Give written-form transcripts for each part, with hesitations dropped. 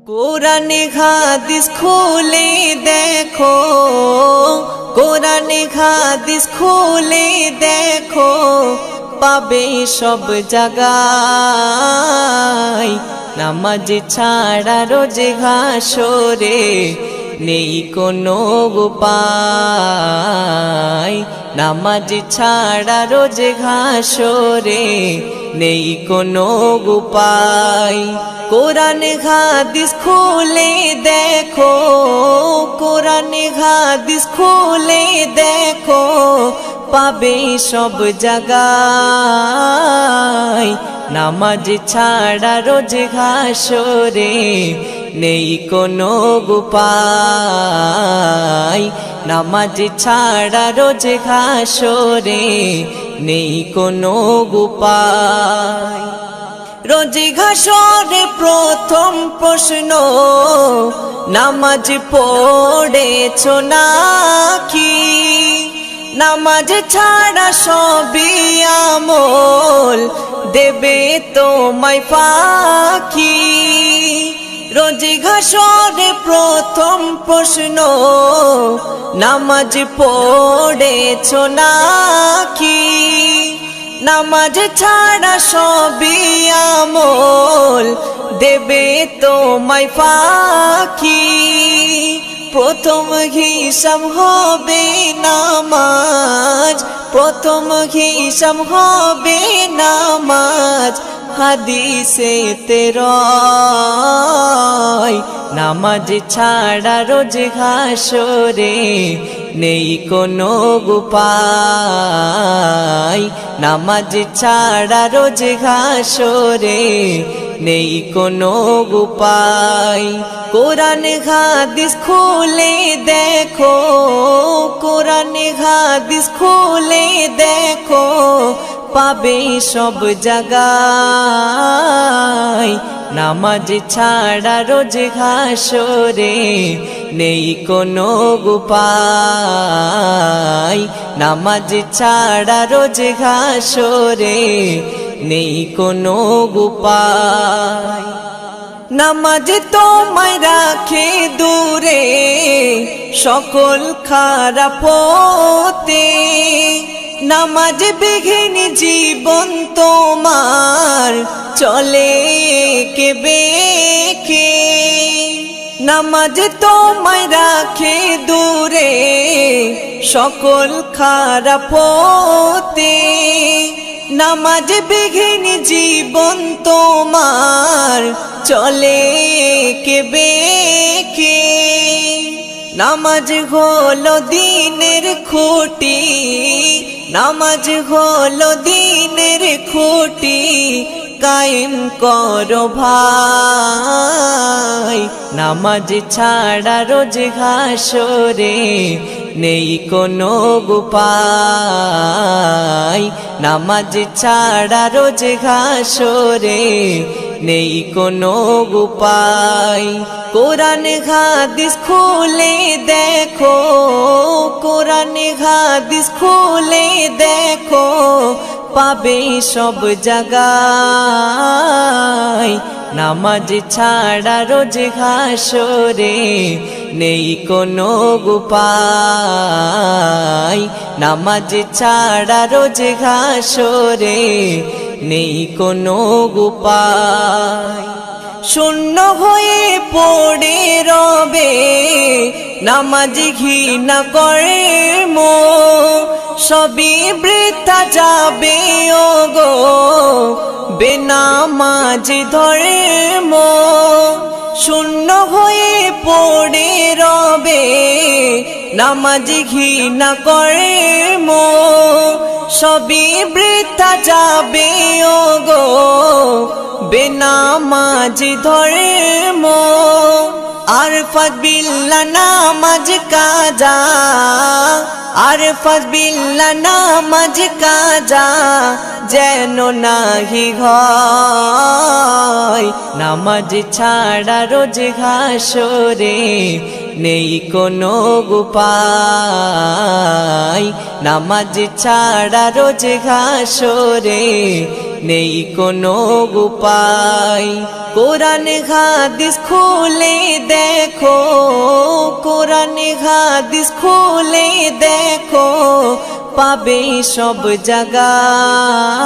কোরআনে হাদিস খুলে দেখো, কোরআনে হাদিস খুলে দেখো, পাবে সব জায়গায়। নামাজ ছাড়া রোজে হাসরে নেই কোনো উপায়। নামাজ ছাড়া রোজে হাসরে নেই কোনো উপায়। কোরআনে হাদিস খুলে দেখো, কোরআনে হাদিস খুলে দেখো, পাবে সব জায়গায়। নামাজ ছাড়া রোজ হাসরে নেই কোনো উপায়। নামাজ ছাড়া রোজ হাসরে নেই কোনো উপায়। রোজ হাসরে প্রথম প্রশ্ন, নামাজ পড়েছো নাকি? নামাজ ছাড়া সবই আমল দেবে তোমায় ফাঁকি। রোজ হাসরে প্রথম প্রশ্ন, নামাজ পড়েছো নাকি? নামাজ ছাড়া সবই আমল দেবে তোমায় ফাঁকি। প্রথম হিসাব হবে নামাজ, প্রথম হিসাব হবে নামাজ। হাদিসেতে রয় নামাজ ছাড়া রোজ হাসরে নেই কোনো উপায়। নামাজ ছাড়া রোজ হাসরে নেই কোনো উপায়। কোরআনে হাদিস খুলে দেখো, কোরআনে হাদিস খুলে দেখো, পাবে সব জায়গায়। নামাজ ছাড়া রোজ হাসরে নেই কোনো উপায়। নামাজ ছাড়া রোজ হাসরে নেই কোনো উপায়। নামাজ তোমায় রাখে দূরে সকল খারাপ হতে। নামাজ বিঘিন জীবন তোমার চলে কে বেকে। নামাজ তোমায় রাখে দূরে সকল খারাপ হতে। নামাজ বিঘিন জীবন তোমার চলে কে বেকে। নামাজ হলো দিনের খুঁটি, নামাজ হলো দিনের খুঁটি, কায়েম করো ভাই। নামাজ ছাড়া রোজ হাসরে নেই কোনো উপায়। নামাজ ছাড়া রোজ হাসরে নেই কোনো উপায়। কোরআনে হাদিস খুলে দেখো, কোরআনে হাদিস খুলে দেখো, পাবে সব জায়গায়। নামাজ ছাড়া রোজ হাসরে নেই কোনো উপায়। নামাজ ছাড়া রোজ হাসরে নেই কোনো উপায়। শূন্য হয়ে পড়ে রবে নামাজ ঘৃণা করে মো, সবই বৃথা যাবে ওগো বেনামাজ ধর্ম। শূন্য হয়ে পড়ে রবে নামাজ ঘৃণা করে মো, সবই বৃথা যাবে ওগো বেনামাজ ধর্ম। আরফাত বিল্লাহ নামাজ কাজা, আরফাত বিল্লাহ নামাজ কাজা, যেন নাহি হয়। নামাজ ছাড়া রোজ হাসরে নেই কোনো উপায়। নামাজ ছাড়া রোজ হাসরে নেই কোনো উপায়। কোরআন হাদিস খুলে দেখো, কোরআন হাদিস খুলে দেখো, পাবে সব জায়গায়।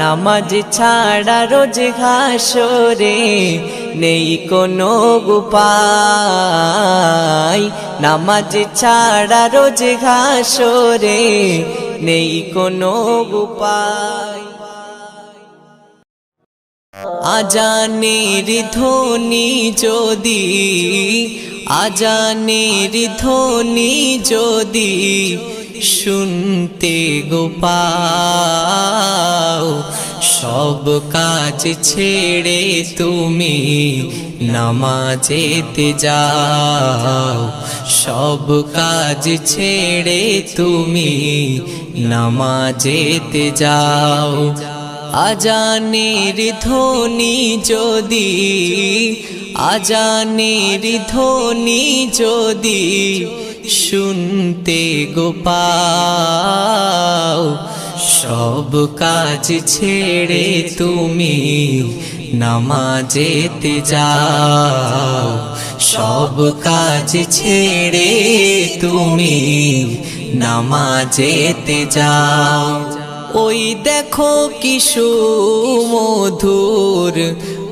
নামাজ ছাড়া রোজ হাসরে নেই কোনো উপায়। নামাজ ছাড়া রোজ হাসরে নেই কোনো উপায়। আজানের ধ্বনি যদি, আজানের ধ্বনি যদি শুনতে গো পাও, সব কাজ ছেড়ে তুমি নামাজেতে যাও। সব কাজ ছেড়ে তুমি নামাজেতে যাও। আজানের ধ্বনি যদি, আজানের ধ্বনি যদি শুনতে গো পাও, সব কাজ ছেড়ে তুমি নামাজেতে যাও। সব কাজ ছেড়ে তুমি নামাজেতে যাও। ওই দেখো কি সুমধুর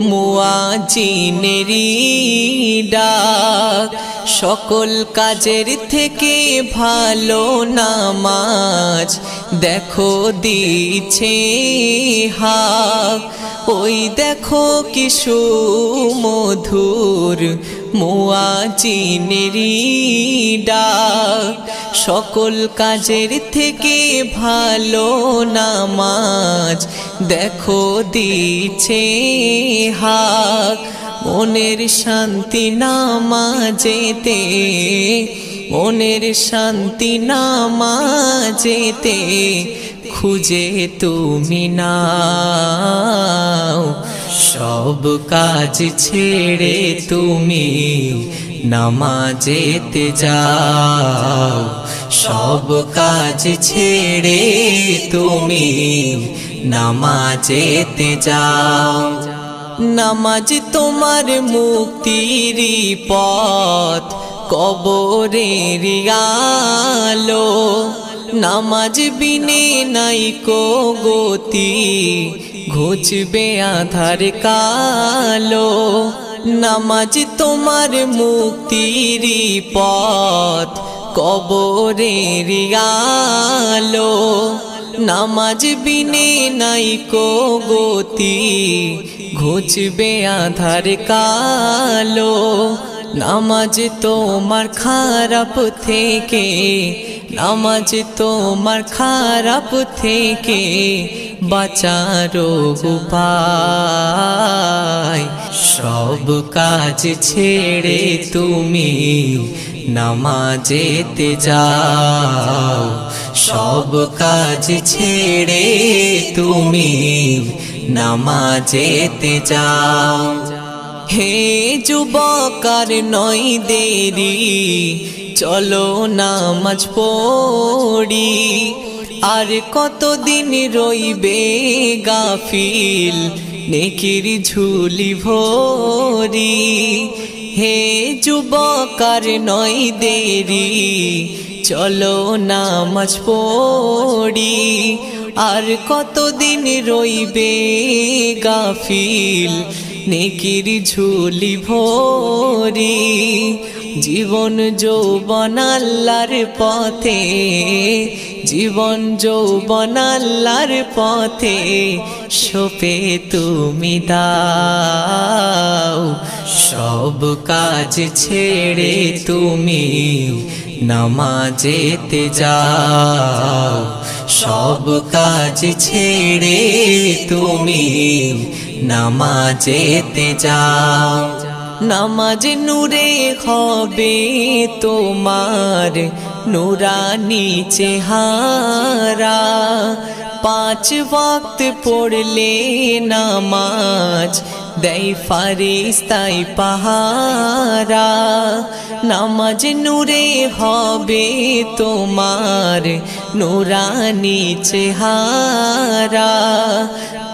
মুয়াজ্জিনেরি ডাক, সকল কাজের থেকে ভালো নামাজ দেখো দিছে হাক। ওই দেখো কি সুমধুর মুয়াজ্জিনেরি ডাক, সকল কাজের থেকে ভালো নামাজ দেখো দিছে হাক। মনের শান্তি নামাজেতে, মনের শান্তি নামাজেতে খুঁজে তুমি নাও। সব কাজ ছেড়ে তুমি নামাজেতে যাও। সব কাজ ছেড়ে তুমি নামাজেতে যাও। নামাজ তোমার মুক্তির পথ, কবরের আলো। নামাজ বিনে নাই কো গতি, ঘুচবে আধার কালো। নামাজ তোমার মুক্তির পথ, কবরের আলো। নামাজ বিনে নাই কো গতি, ঘুচবে আধার কালো। নামাজ তোমার খারাপ থেকে, নামাজ তোমার খারাপ থেকে বাঁচারো উপায়। সব কাজ ছেড়ে তুমি নামাজেতে যাও। সব কাজ ছেড়ে তুমি নামাজেতে যাও। হে যুবকার নয় দেরি, চলো নামাজ পড়ি। আর কতদিন রইবে গাফিল, নেকির ঝুলি ভরি। হে যুবকার নয় দেরি, চলো নামাজ পড়ি। আর কতদিন রইবে গাফিল, নেকির ঝুলি ভরি। জীবন যৌবন আল্লাহর পথে, জীবন যৌবন আল্লাহর পথে সপে তুমি দাও। সব কাজ ছেড়ে তুমি নামাজেতে যাও। সব কাজ ছেড়ে তুমি নামাজেতে যাও। নামাজ নূরে হবে তোমার নুরানি চেহারা। 5 ওয়াক্ত পড়লে নামাজ দেয় ফারিস্তাই পাহারা। নামাজ নূরে হবে তোমার নূরানি চেহারা।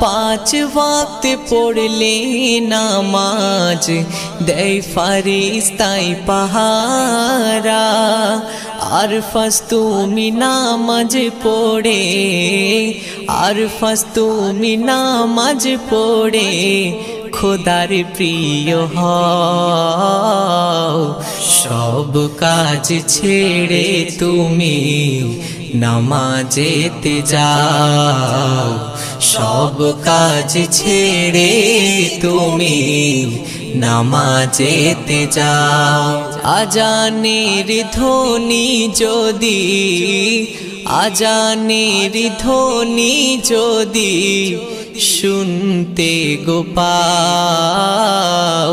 5 ওয়াক্ত পড়লে নামাজ দেয় ফারিস্তাই পাহারা। আর ফাস তুমি নামাজ পড়ে, আর ফাস তুমি নামাজ পড়ে খোদার প্রিয় হও। সব কাজ ছেড়ে তুমি নামাজেতে যাও। সব কাজ ছেড়ে তুমি নামাজেতে যাও। আজানের ধ্বনি যদি, আজানের ধ্বনি যদি শুনতে গো পাও।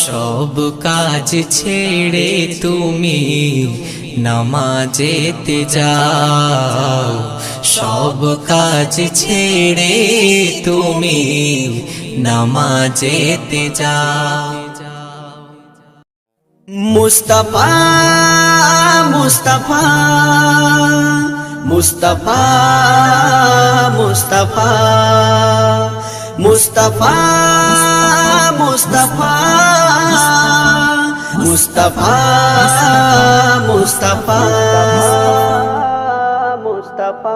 সব কাজ ছেড়ে তুমি নামাজেতে যাও। সব কাজ ছেড়ে তুমি নামাজেতে যাও। মুস্তাফা মুস্তাফা মুস্তাফা মুস্তাফা মুস্তাফা মুস্তাফা মুস্তাফা মুস্তাফা মুস্তাফা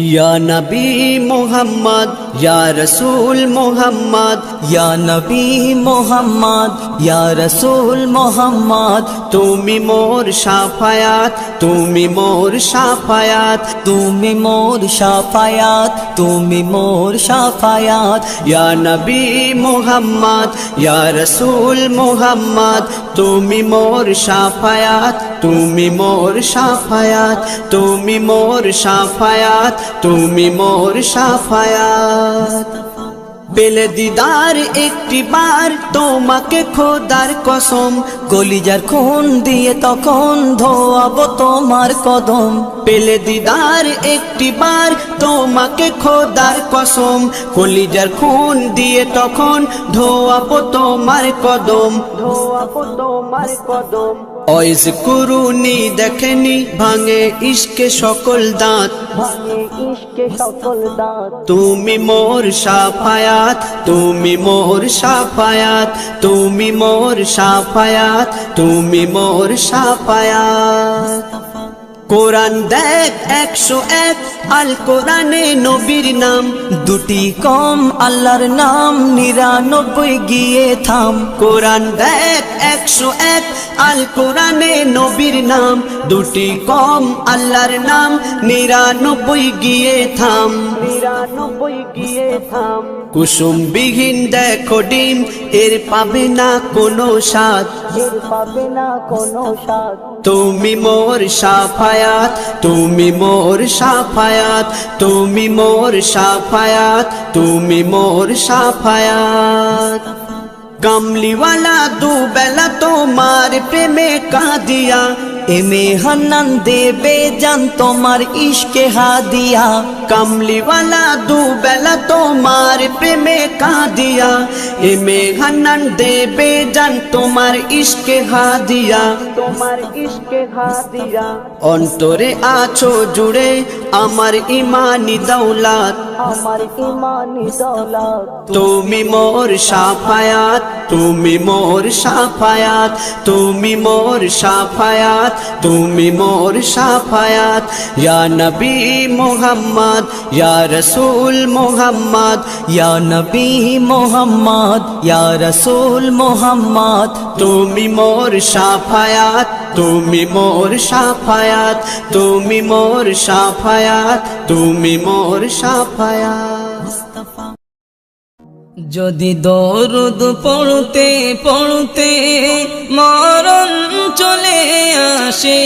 ইয়া নবী মুহাম্মদ ইয়া রাসূল মুহাম্মদ ইয়া নবী মুহাম্মদ ইয়া রাসূল মুহাম্মদ। তুমি মোর শাফায়াত, তুমি মোর শাফায়াত, তুমি মোর শাফায়াত, তুমি মোর শাফায়াত। ইয়া নবী মুহাম্মদ ইয়া রাসূল মুহাম্মদ। তুমি মোর শাফায়াত, তুমি মোর শাফায়াত, তুমি মোর শাফায়াত, তুমি মোর শাফায়াত। পেলে দিদার একটি বার তোমাকে খোদার কসম, কলিজার খুন দিয়ে তখন ধোয়াবো তোমার কদম। পেলে দিদার একটি বার তোমাকে খোদার কসম, কলিজার খুন দিয়ে তখন ধোয়াবো তোমার কদম, ধোয়াবো তোমার কদম। ওয়াইজ কুরুনি দেখেনি ভাঙে ইশকে সকল দাঁত, ভাঙে ইশকে সকল দাঁত। তুমি মোর শাফায়াত, তুমি মোর শাফায়াত, তুমি মোর শাফায়াত, তুমি মোর শাফায়াত। কোরআন দেখ 101 আল কোরআনে নবীর নাম, দুটি কম আল্লাহর নাম 99 গিয়ে থাম। কোরআন দেখ 101 আল কোরআনে নবীর নাম, দুটি কম আল্লাহর নাম 99 গিয়ে থাম, 99 গিয়ে থাম। কুসুম বিহীন দেখো ডিম এর পাবে না কোনো স্বাদ, এর পাবে না কোনো স্বাদ। তুমি মোর শাফায়াত, তুমি মোর শাফায়াত, তুমি মোর শাফায়াত, তুমি মোর শাফায়াত। কামলিওয়ালা দুবেলা তোমার প্রেমে কাঁদিয়া, এমে হান্নান দেবে জান তোমার ইশকে হাদিয়া। কামলিওয়ালা দুবেলা তোমার প্রেমে কাঁদিয়া, এমে হান্নান দেবে জান তোমার ইশকে হাদিয়া, তোমার ইশকে হাদিয়া। অন্তরে আছো জুড়ে আমার ইমানি দৌলত, আমার ইমানি দৌলত। তুমি মোর শাফায়াত, তুমি মোর শাফায়াত, তুমি মোর শাফায়াত, তুমি মোর শাফায়াত। ইয়া নবী মুহাম্মদ ইয়া রাসূল মুহাম্মদ, ইয়া নবী মুহাম্মদ ইয়া রাসূল মুহাম্মদ। তুমি মোর শাফায়াত, তুমি মোর শাফায়াত, তুমি মোর শাফায়াত, তুমি মোর শাফায়াত। যদি দরুদ পড়তে পড়তে মরণ চলে আসে,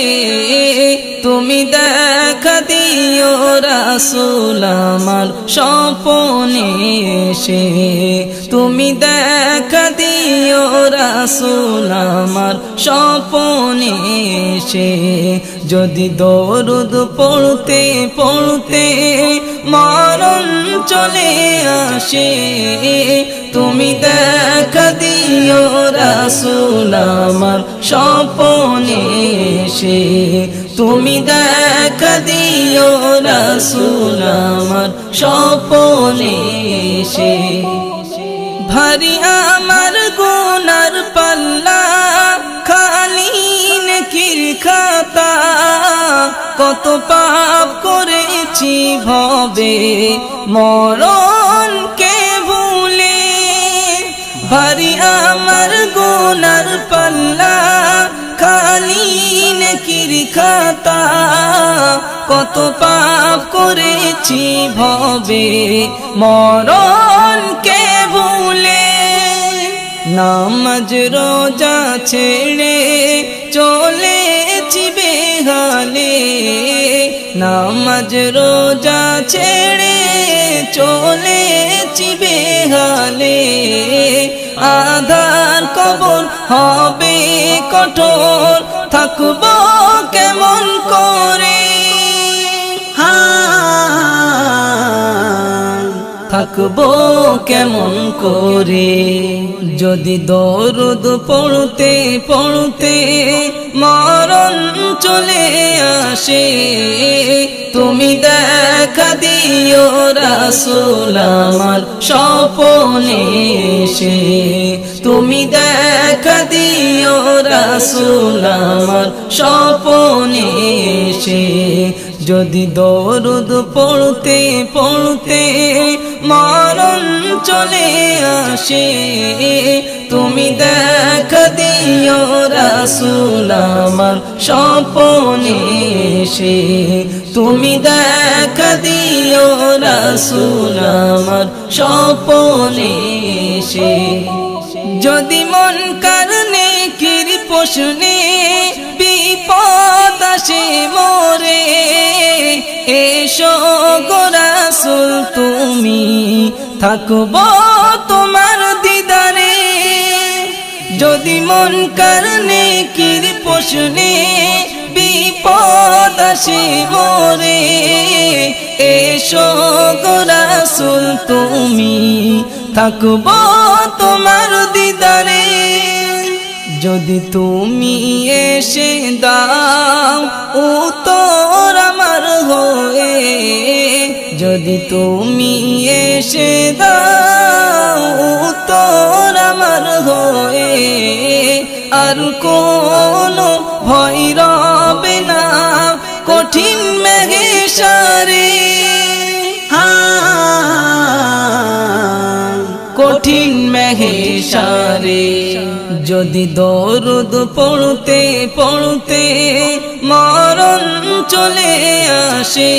তুমি দেখা দিও রাসূল আমার স্বপ্নে এসে, তুমি দেখা দিও দিও রাসূল আমার স্বপনে এসে যদি দরুদ পড়তে পড়তে মরণ চলে আসে তুমি দেখা দিও রাসূল আমার স্বপনে এসে তুমি দেখা দিও রাসূল আমার স্বপনে এসে ভারী আমার গুনার পাল্লা খালি নেকির খাতা কত পাপ করেছি ভবে মরণকে ভুলে ভারী আমার গুনার পাল্লা খালি নেকির খাতা কত পাপ করেছি ভবে মরণকে ভুলে নামাজ রোজা ছেড়ে চলেছি বেহালে নামাজ রোজা ছেড়ে চলেছি বেহালে আধার কবর হবে কঠোর থাকবো কেমন করে থাকবো কেমন করে যদি দরুদ পড়তে পড়তে মরণ চলে আসে তুমি দেখা দিও রাসূল আমার স্বপনে এসে তুমি দেখা দিও রাসূল আমার স্বপনে এসে যদি দরুদ পড়তে পড়তে মরণ চলে আসে তুমি দেখা দিও রাসূল আমার স্বপনে এসে তুমি দেখা দিও রাসূল আমার স্বপনে এসে যদি মন কারণে কির প্রশ্নে বিপদ আসে মোরে এসো গো রাসূল তুমি থাকবো তোমার দিদারে যদি মন কারণে কির প্রশ্নে বিপদ আসে মোরে এসো গো রাসূল তুমি থাকবো তোমার দিদারে যদি তুমি এসে দাও উত্তর আমার হয়ে যদি তুমি এসে দাও উত্তর আমার হয়ে আর কোনো ভয় রবে না কঠিন মেঘে সারে কঠিন মেঘে সারে যদি দরুদ পড়তে পড়তে মরণ চলে আসে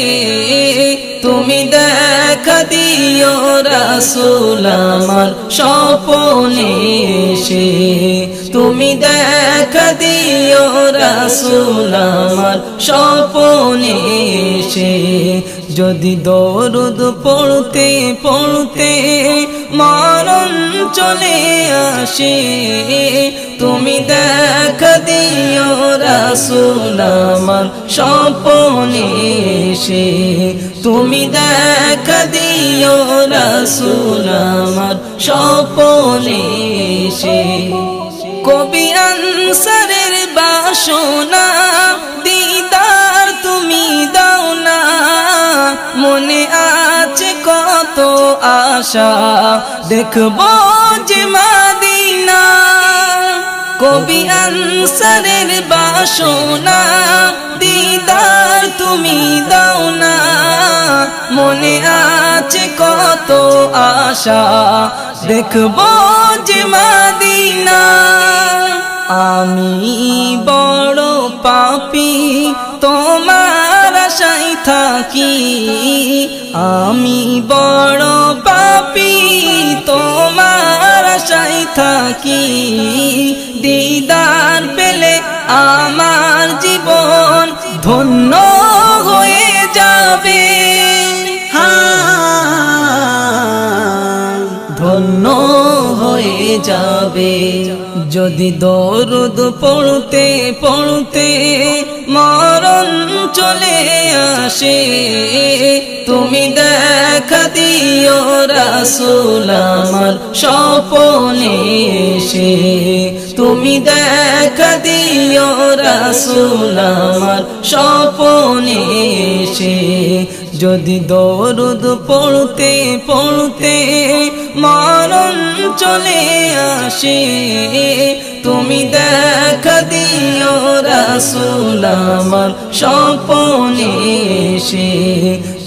তুমি দেখা দিও রাসূল আমার স্বপনে এসে তুমি দেখা দিও রাসূল আমার স্বপনে এসে যদি দরুদ পড়তে পড়তে মরণ চলে আসে তুমি দেখা দিও রাসূল আমার স্বপনে এসে তুমি দেখা দিও রাসূল আমার স্বপনে এসে কবি আনসারের বাসনা দিদার তুমি দাও না মনে আছে কত আশা দেখবো যে মদিনা কবি আনসারের বাসনা দিদার তুমি দাও না মনে আছে কত আশা দেখবো যে মদিনা আমি বড় পাপী তোমার আশায় থাকি আমি বড় পাপী তোমার আশায় থাকি দিদার পেলে আমার জীবন ধন্য হয়ে যাবে ধন্য হয়ে যাবে। যদি দরুদ পড়তে পড়তে মরণ চলে আসে, তুমি দেখা দিও রাসূল আমার স্বপ্নে এসে। তুমি দেখা দিও রাসূল আমার স্বপ্নে এসে। যদি দরুদ পড়তে পড়তে মরণ চলে আসে, তুমি দেখা দিও রাসূল আমার স্বপ্নে এসে।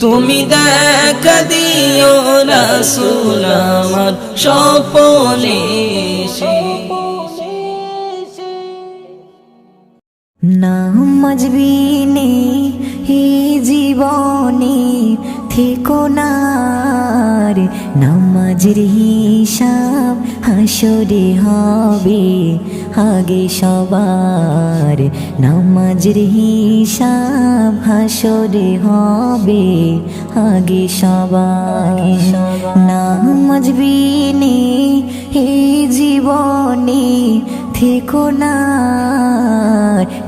তুমি দেখা দিও রাসূল আমার স্বপ্নে এসে। নামাজ বিনে হে জীবনে থেকো না রে, নামাজের হিসাব হাসরে হবে আগে সবার। নামাজের হিসাব হাসরে হবে আগে সবার। নামাজ বিনে হে জীবনে থেকো না,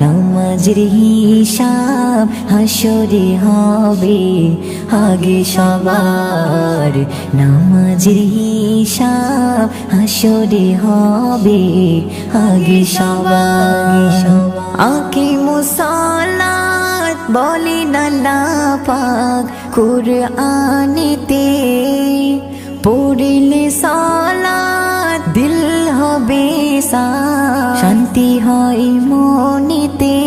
নামাজের হিসাব হাসরে হবে আগে সবার। নামাজের হিসাব হাসরে হবে আগে সবার। আকিমুসসালাত বলেন আল্লাহ পাক কুরআনেতে, পড়লে সালাত দিল হবে শান্তি হয় মনেতে।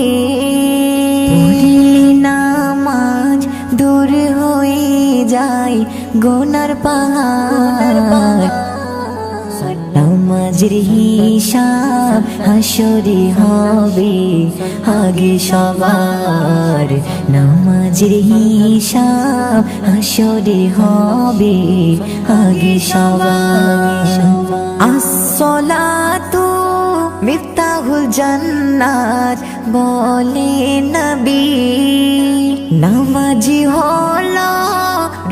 পড়লে নামাজ দূর হয়ে যায় গুনার পাহাড়। নামাজের হিসাব হাসরে হবে আগে সবার। নামাজের হিসাব হাসরে হবে আগে সবার। আসসালাতু মিফতাহুল জান্নাত বলে নবী, নামাজি হলো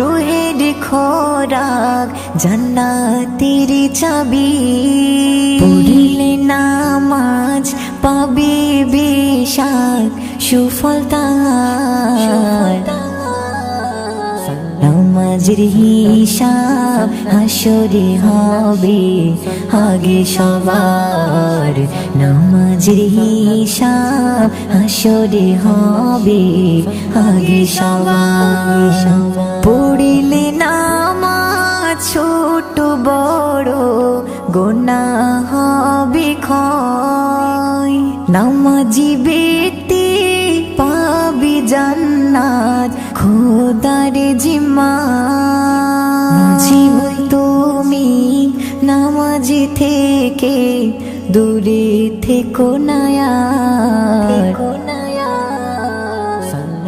রুহের খোরাক জান্নাতের চাবি। পড়লে নামাজ পাবে বেশাক সুফল তার। নামাজের হিসাব হাসরে হবে আগে সবার। নামাজের হিসাব হাসরে হবে আগে সবার। পড়লে নামাজ ছোট বড় গুনাহ হবে ক্ষয়। নামাজি ব্যক্তি পাবে জান্নাত খোদার জিম্মা। জীব তুমি নামাজি থেকে দূরে থেকো না আর।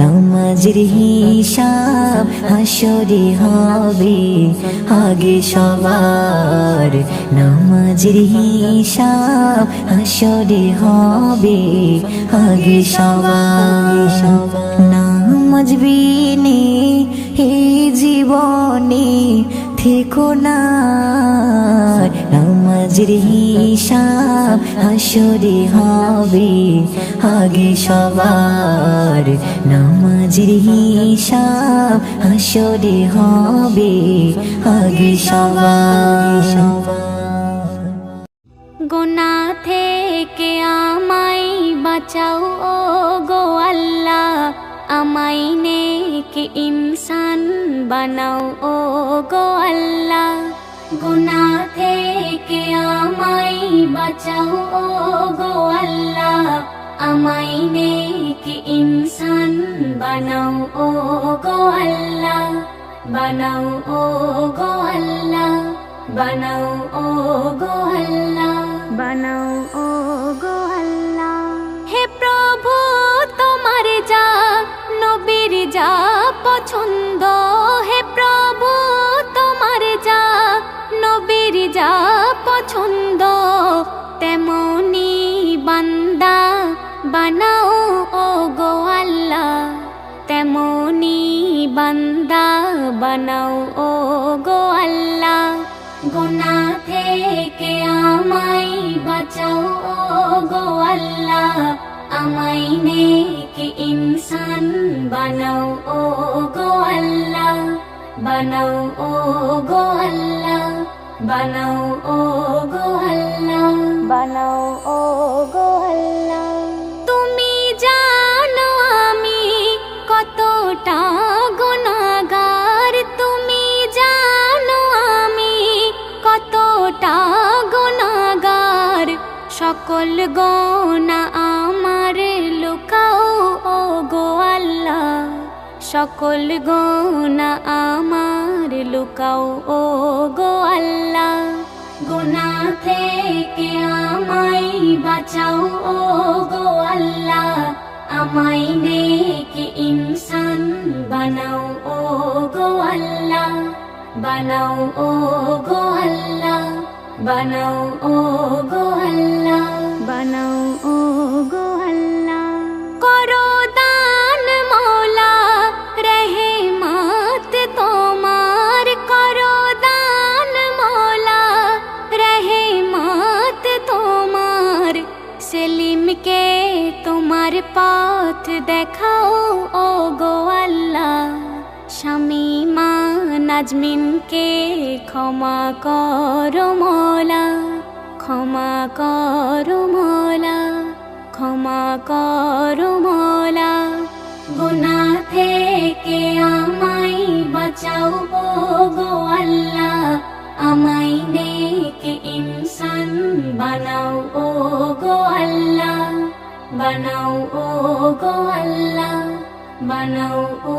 নামাজের হিসাব হাসরে হবে আগে সবার। নামাজের হিসাব হাসরে হবে আগে সবার। নামাজ বিনে হে জীবনে থেকো না, নামাজের হিসাব হাসরে হবে আগে সবার। নামাজের হিসাব হাসরে হবে আগে সবার। গুনাহ থেকে আমায় বাঁচাও ও গো আল্লাহ, আমায় নেক ইনসান বানাও ও গো আল্লাহ। গুনাহ থেকে আমায় বাঁচাও ও গো আল্লাহ, আমায় নেক ইনসান বানাও ও গো আল্লাহ। বানাও ও গো আল্লাহ, বানাও ও গো আল্লাহ, বানাও ও গো আল্লাহ। হে প্রভু তোমার যা নবীর যা পছন্দ, হে প্রভু তোমার যা নবীর যা পছন্দ, তেমনি বান্দা বানাও ও গো আল্লাহ। তেমনি বান্দা বানাও ও গো আল্লাহ। গুনাহ থেকে থেকে আমায় বাঁচাও ও গো আল্লাহ আমায় নেক ইনসান বানাও ও গো আল্লাহ বানাও ও গো আল্লাহ বানাও ও গো আল্লাহ বানাও ও গো আল্লাহ তুমি জানো আমি কতটা গুনাহগার তুমি জানো আমি কতটা গুনাহগার সকল গোনা আমার লুকাও ও গো আল্লাহ সকল গোনা আমার লুকাও ও গো আল্লাহ গুনাহ থেকে আমায় বাঁচাও ও গো আল্লাহ আমায় নেক ইনসান বানাও ও গো আল্লাহ বানাও ও গো আল্লাহ বানাও ও গো আল্লাহ বানাও ও গো আল্লাহ করো দান মওলা রহমত তোমার করো দান মওলা রহমত তোমার সেলিমকে তোমার পথ দেখাও ও গো আল্লাহ শামীমা নাজমিনকে ক্ষমা করো মওলা ক্ষমা করো মওলা ক্ষমা করো মওলা গুনাহ থেকে আমায় বাঁচাও ও গো আল্লাহ আমায় নেক ইনসান বানাও ও গো আল্লাহ বানাও ও গো আল্লাহ বানাও ও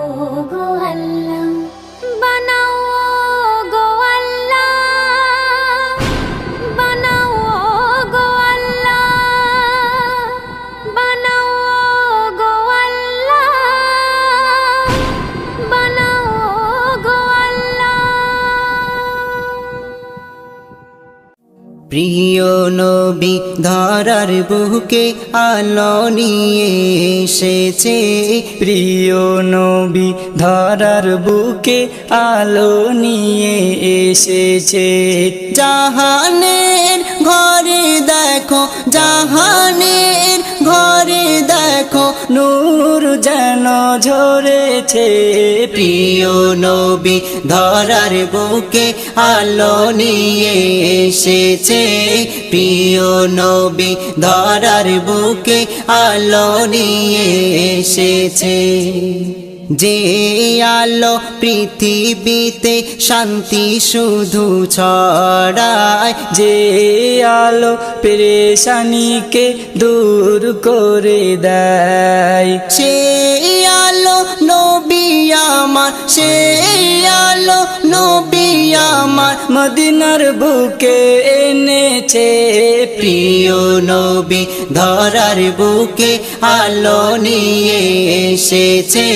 গো আল্লাহ বানাও ও গো আল্লাহ বানাও ও গো আল্লাহ বানাও ও গো আল্লাহ বানাও ও গো আল্লাহ প্রিয় নবী ধরার বুকে আলো নিয়ে এসেছে প্রিয় নবী ধরার বুকে আলো নিয়ে এসেছে জাহানের ঘরে দেখো জাহানের ঘরে দেখো নূর যেন ঝরেছে প্রিয় নবী ধরার বুকে আলো নিয়ে এসেছে প্রিয় নবী ধরার বুকে আলো নিয়ে এসেছে যে আলো পৃথিবীতে শান্তি শুধু ছড়ায় যে আলো পেরেশানিকে দূর করে দেয় সেই আলো নবী আমার সেই আলো নবী আমার মদিনার বুকে এনেছে প্রিয় নবী ধরার বুকে আলো নিয়ে এসেছে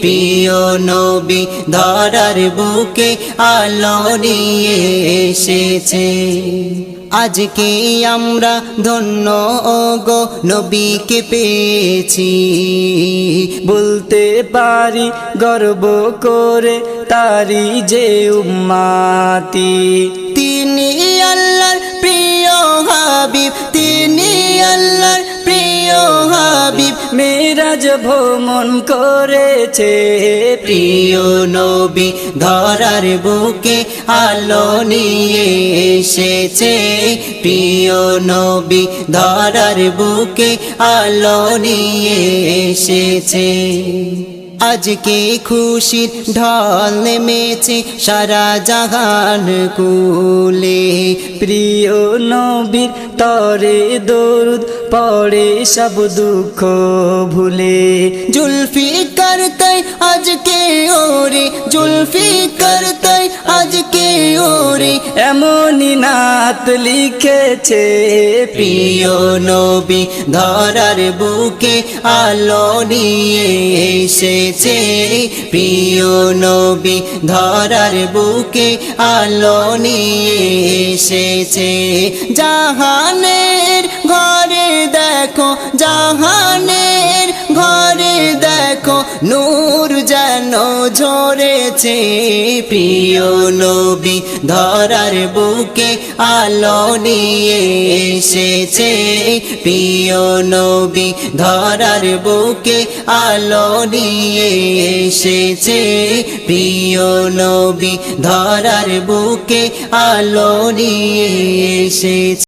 প্রিয় নবী ধরার বুকে আলো নিয়ে এসেছে আজকে আমরা ধন্য গো নবীকে পেয়েছি বলতে পারি গর্ব করে তারি যে উম্মতি তিনি আল্লাহর প্রিয় হাবিব তিনি আল্লাহর প্রিয় হাবিব মেরাজ ভ্রমণ করেছে প্রিয় নবী ধরার বুকে আলো নিয়ে এসেছে প্রিয় নবী ধরার বুকে আলো নিয়ে এসেছে আজকে খুশির ঢল নেমেছে সারা জাহান কুলে প্রিয় নবীর তরে দরুদ পড়ে সব দুঃখ ভুলে জুলফিকার তাই আজকে ওরে জুলফিকার তাই আজকে ওরে এমনই নাত লিখেছে প্রিয় নবী ধরার বুকে আলো নিয়ে এসেছে প্রিয় নবী ধরার বুকে আলো নিয়ে এসেছে জাহানের ঘরে দেখো জাহানের ঘরে দেখো দেখো নূর যেন ঝরেছে, প্রিয় নবী ধরার বুকে আলো নিয়ে এসেছে, প্রিয় নবী ধরার বুকে আলো নিয়ে এসেছে, প্রিয় নবী ধরার বুকে আলো নিয়ে এসেছে।